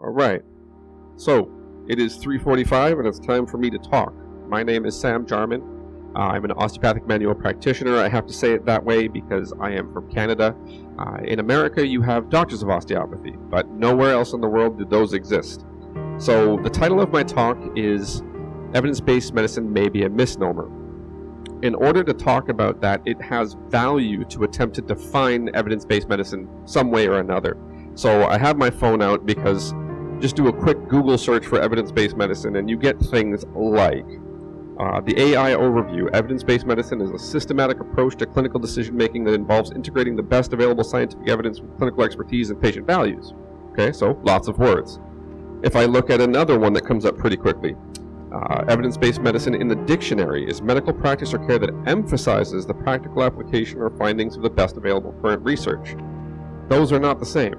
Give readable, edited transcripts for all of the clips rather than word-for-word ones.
All right. So it is 3:45 and it's time for me to talk. My name is Sam Jarman. I'm an osteopathic manual practitioner. I have to say it that way because I am from Canada. In America, you have doctors of osteopathy, but nowhere else in the world do those exist. So the title of my talk is Evidence-Based Medicine May Be a Misnomer. In order to talk about that, it has value to attempt to define evidence-based medicine some way or another. So I have my phone out because just do a quick Google search for evidence-based medicine and you get things like the AI overview. Evidence-based medicine is a systematic approach to clinical decision-making that involves integrating the best available scientific evidence with clinical expertise and patient values. Okay, so lots of words. If I look at another one that comes up pretty quickly, evidence-based medicine in the dictionary is medical practice or care that emphasizes the practical application or findings of the best available current research. Those are not the same.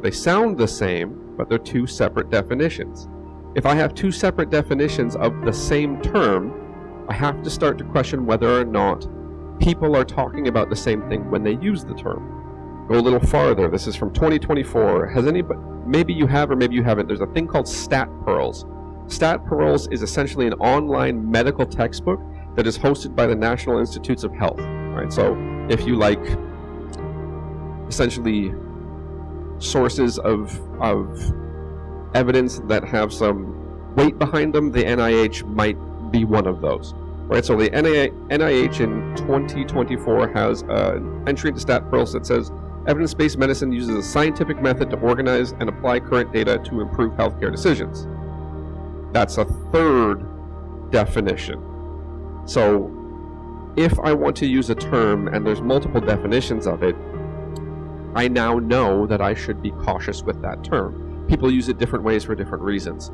They sound the same, but they're two separate definitions. If I have two separate definitions of the same term, I have to start to question whether or not people are talking about the same thing when they use the term. Go a little farther. This is from 2024. Has anybody, maybe you have or maybe you haven't, there's a thing called Stat Pearls. Stat Pearls is essentially an online medical textbook that is hosted by the National Institutes of Health. Right? So if you like essentially sources of evidence that have some weight behind them, the NIH might be one of those. Right? So the NIH in 2024 has an entry into Stat Pearls that says evidence-based medicine uses a scientific method to organize and apply current data to improve healthcare decisions. That's a third definition. So if I want to use a term and there's multiple definitions of it, I now know that I should be cautious with that term. People use it different ways for different reasons.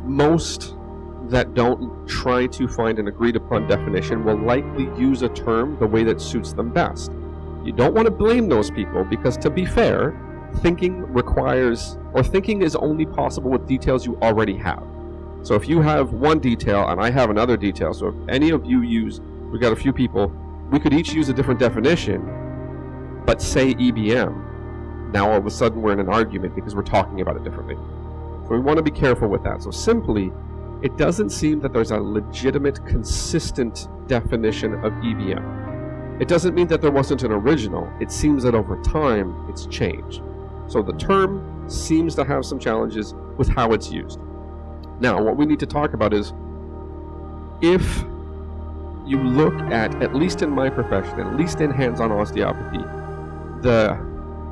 Most that don't try to find an agreed upon definition will likely use a term the way that suits them best. You don't want to blame those people because, to be fair, thinking is only possible with details you already have. So if you have one detail and I have another detail, so if any of you we've got a few people, we could each use a different definition, but say EBM. Now all of a sudden we're in an argument because we're talking about it differently. So we want to be careful with that. So simply, it doesn't seem that there's a legitimate, consistent definition of EBM. It doesn't mean that there wasn't an original. It seems that over time, it's changed. So the term seems to have some challenges with how it's used. Now, what we need to talk about is, if you look at least in my profession, at least in hands-on osteopathy, the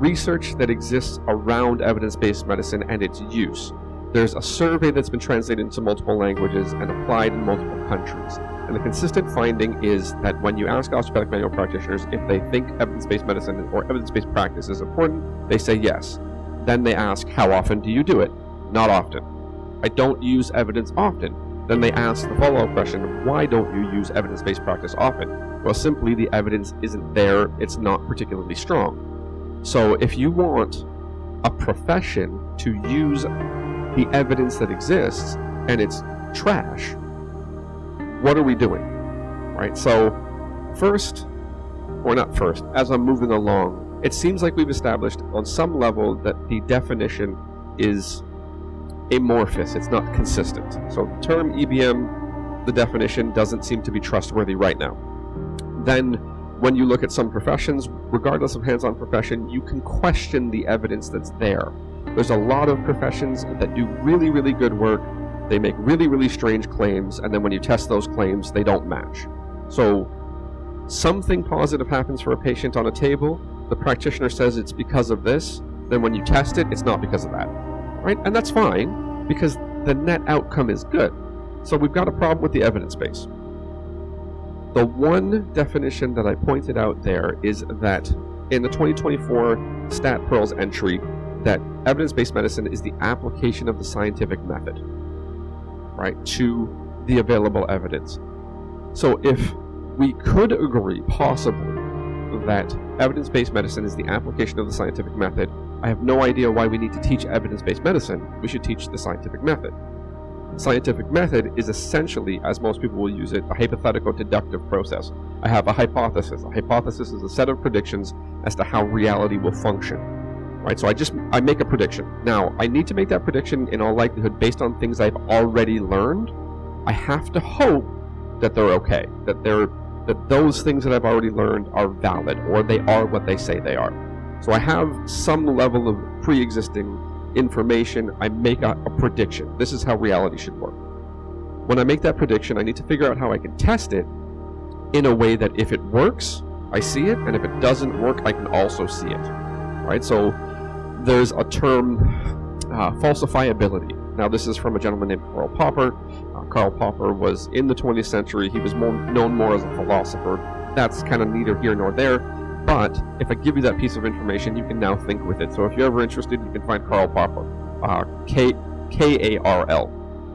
research that exists around evidence-based medicine and its use. There's a survey that's been translated into multiple languages and applied in multiple countries. And the consistent finding is that when you ask osteopathic manual practitioners if they think evidence-based medicine or evidence-based practice is important, they say yes. Then they ask, how often do you do it? Not often. I don't use evidence often. Then they ask the follow-up question, why don't you use evidence-based practice often? Well, simply the evidence isn't there, it's not particularly strong. So if you want a profession to use the evidence that exists and it's trash, what are we doing? Right? So as I'm moving along, it seems like we've established on some level that the definition is amorphous, it's not consistent. So the term EBM, the definition doesn't seem to be trustworthy right now. Then when you look at some professions, regardless of hands-on profession, you can question the evidence that's there. There's a lot of professions that do really, really good work. They make really, really strange claims, and then when you test those claims, they don't match. So something positive happens for a patient on a table, the practitioner says it's because of this, then when you test it, it's not because of that. Right? And that's fine, because the net outcome is good. So we've got a problem with the evidence base. The one definition that I pointed out there is that in the 2024 Stat Pearls entry, that evidence-based medicine is the application of the scientific method, right, to the available evidence. So if we could agree, possibly, that evidence-based medicine is the application of the scientific method, I have no idea why we need to teach evidence-based medicine. We should teach the scientific method. Scientific method is essentially, as most people will use it, a hypothetical deductive process. I have a hypothesis. A hypothesis is a set of predictions as to how reality will function. right? So I make a prediction. Now, I need to make that prediction in all likelihood based on things I've already learned. I have to hope that they're okay, that those things that I've already learned are valid, or they are what they say they are. So I have some level of pre-existing information. I make a prediction. This is how reality should work. When I make that prediction, I need to figure out how I can test it in a way that if it works, I see it, and if it doesn't work, I can also see it, right? So there's a term, falsifiability. Now, this is from a gentleman named Karl Popper. Karl Popper was in the 20th century. He was known more as a philosopher. That's kind of neither here nor there. But if I give you that piece of information, you can now think with it. So if you're ever interested, you can find Karl Popper, K-A-R-L.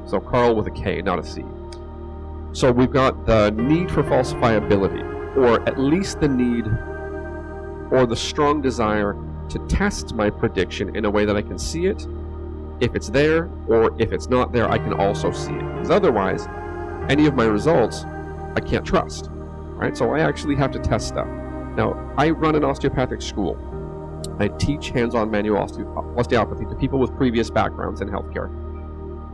So Karl with a K, not a C. So we've got the need for falsifiability, or at least the need or the strong desire to test my prediction in a way that I can see it. If it's there, or if it's not there, I can also see it. Because otherwise, any of my results, I can't trust, right? So I actually have to test stuff. Now, I run an osteopathic school. I teach hands-on manual osteopathy to people with previous backgrounds in healthcare.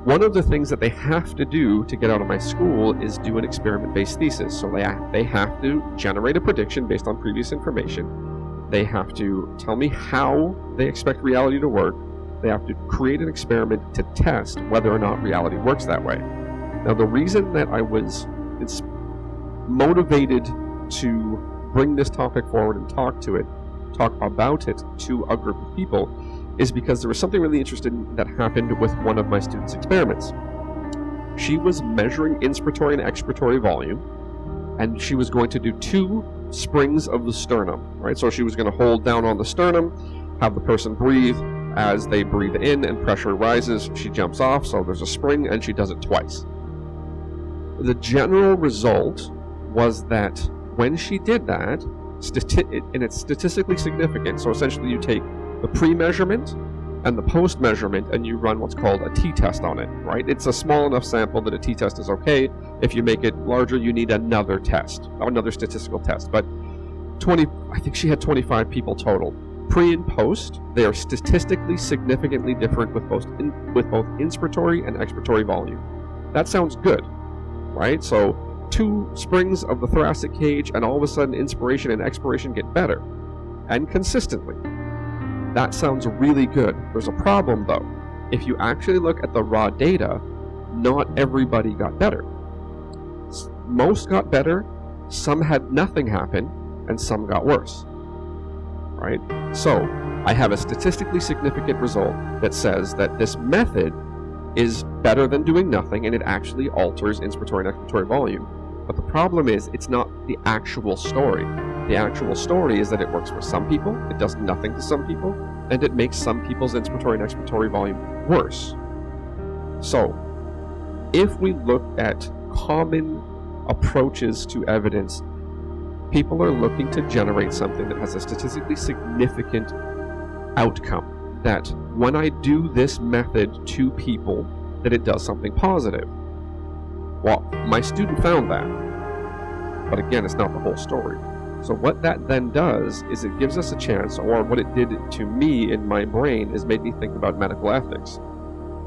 One of the things that they have to do to get out of my school is do an experiment-based thesis. So they have to generate a prediction based on previous information. They have to tell me how they expect reality to work. They have to create an experiment to test whether or not reality works that way. Now, the reason that I was motivated to bring this topic forward and talk about it to a group of people is because there was something really interesting that happened with one of my students' experiments. She was measuring inspiratory and expiratory volume, and she was going to do 2 springs of the sternum, right? So she was going to hold down on the sternum, have the person breathe. As they breathe in and pressure rises, she jumps off, so there's a spring, and she does it twice. The general result was that when she did that, and it's statistically significant, so essentially you take the pre-measurement and the post-measurement and you run what's called a t-test on it, right? It's a small enough sample that a t-test is okay. If you make it larger, you need another test, another statistical test. But I think she had 25 people total. Pre and post, they are statistically significantly different with both inspiratory and expiratory volume. That sounds good, right? So 2 springs of the thoracic cage, and all of a sudden inspiration and expiration get better, and consistently. That sounds really good. There's a problem though. If you actually look at the raw data, not everybody got better. Most got better, some had nothing happen, and some got worse. Right? So I have a statistically significant result that says that this method is better than doing nothing, and it actually alters inspiratory and expiratory volume. But the problem is, it's not the actual story. The actual story is that it works for some people, it does nothing to some people, and it makes some people's inspiratory and expiratory volume worse. So, if we look at common approaches to evidence, people are looking to generate something that has a statistically significant outcome. That when I do this method to people, that it does something positive. Well, my student found that. But again, it's not the whole story. So what that then does is it gives us a chance, or what it did to me in my brain is made me think about medical ethics.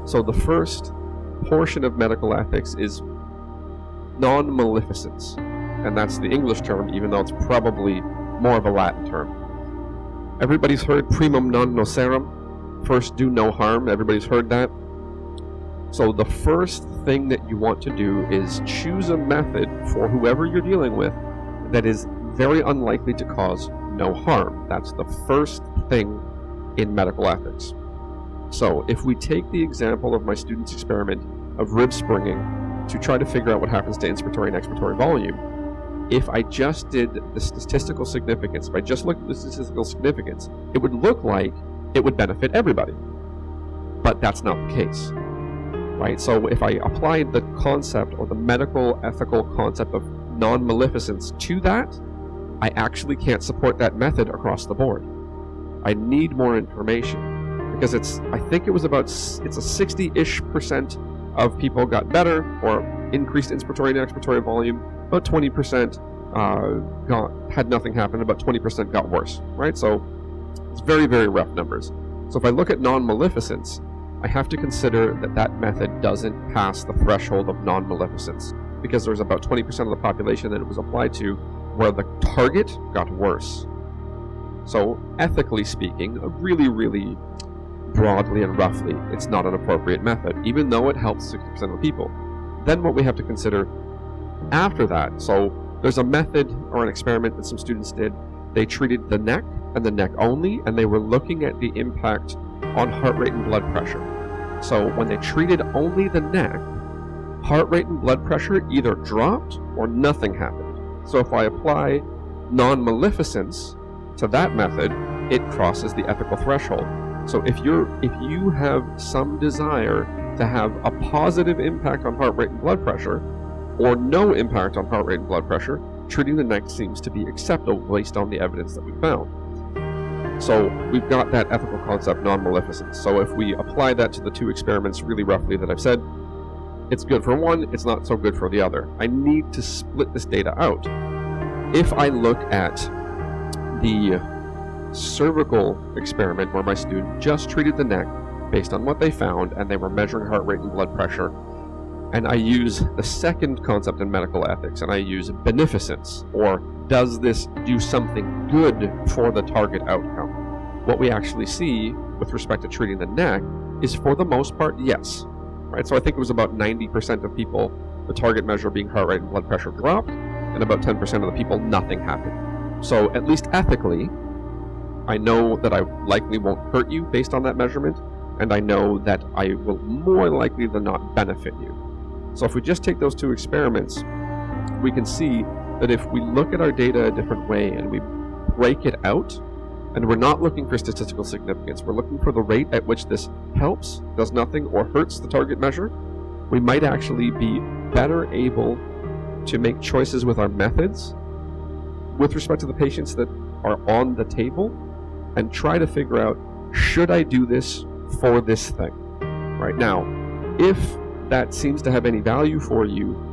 So the first portion of medical ethics is non-maleficence. And that's the English term, even though it's probably more of a Latin term. Everybody's heard primum non nocere, first do no harm. Everybody's heard that. So the first thing that you want to do is choose a method for whoever you're dealing with that is very unlikely to cause no harm. That's the first thing in medical ethics. So if we take the example of my student's experiment of rib springing to try to figure out what happens to inspiratory and expiratory volume, if I just did the statistical significance, if I just looked at the statistical significance, it would look like it would benefit everybody. But that's not the case, right? So if I applied the concept, or the medical ethical concept of non-maleficence to that, I actually can't support that method across the board. I need more information, because I think it was about, it's a 60-ish% of people got better, or increased inspiratory and expiratory volume. About 20% had nothing happen. About 20% got worse, right? So it's very, very rough numbers. So if I look at non-maleficence, I have to consider that that method doesn't pass the threshold of non-maleficence, because there's about 20% of the population that it was applied to where the target got worse. So ethically speaking, really, really broadly and roughly, it's not an appropriate method, even though it helps 60% of people. Then what we have to consider after that, so there's a method or an experiment that some students did. They treated the neck and the neck only, and they were looking at the impact on heart rate and blood pressure. So when they treated only the neck, heart rate and blood pressure either dropped or nothing happened. So if I apply non-maleficence to that method, it crosses the ethical threshold. So if you have some desire to have a positive impact on heart rate and blood pressure, or no impact on heart rate and blood pressure, treating the neck seems to be acceptable based on the evidence that we found. So we've got that ethical concept, non-maleficence. So if we apply that to the two experiments really roughly that I've said, it's good for one, it's not so good for the other. I need to split this data out. If I look at the cervical experiment where my student just treated the neck based on what they found, and they were measuring heart rate and blood pressure, and I use the second concept in medical ethics, and I use beneficence, or does this do something good for the target outcome? What we actually see with respect to treating the neck is, for the most part, yes. Right? So I think it was about 90% of people, the target measure being heart rate and blood pressure dropped, and about 10% of the people, nothing happened. So at least ethically, I know that I likely won't hurt you based on that measurement, and I know that I will more likely than not benefit you. So if we just take those two experiments, we can see that if we look at our data a different way and we break it out, and we're not looking for statistical significance, we're looking for the rate at which this helps, does nothing, or hurts the target measure, we might actually be better able to make choices with our methods with respect to the patients that are on the table, and try to figure out, should I do this for this thing? Right now, if that seems to have any value for you,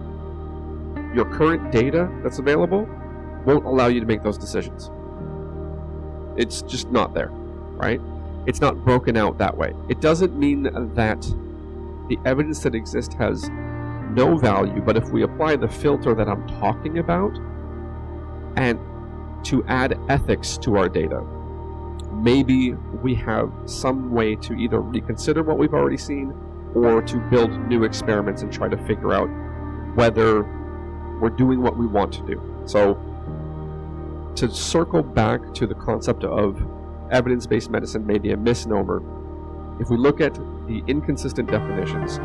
your current data that's available won't allow you to make those decisions. It's just not there, right? It's not broken out that way. It doesn't mean that the evidence that exists has no value, but if we apply the filter that I'm talking about, and to add ethics to our data, maybe we have some way to either reconsider what we've already seen, or to build new experiments and try to figure out whether we're doing what we want to do. So to circle back to the concept of evidence-based medicine may be a misnomer, if we look at the inconsistent definitions,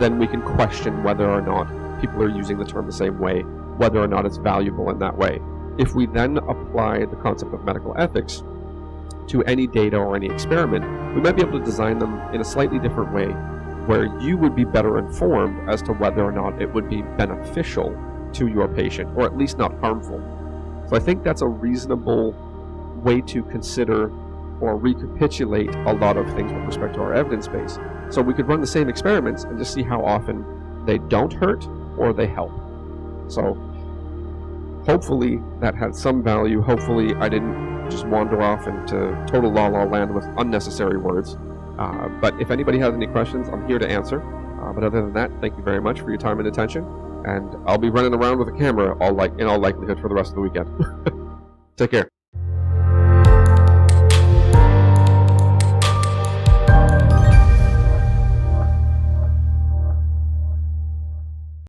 then we can question whether or not people are using the term the same way, whether or not it's valuable in that way. If we then apply the concept of medical ethics to any data or any experiment, we might be able to design them in a slightly different way, where you would be better informed as to whether or not it would be beneficial to your patient, or at least not harmful. So I think that's a reasonable way to consider or recapitulate a lot of things with respect to our evidence base. So we could run the same experiments and just see how often they don't hurt or they help. So hopefully that had some value. Hopefully I didn't just wander off into total la-la land with unnecessary words. But if anybody has any questions, I'm here to answer. But other than that, thank you very much for your time and attention. And I'll be running around with a camera in all likelihood for the rest of the weekend. Take care.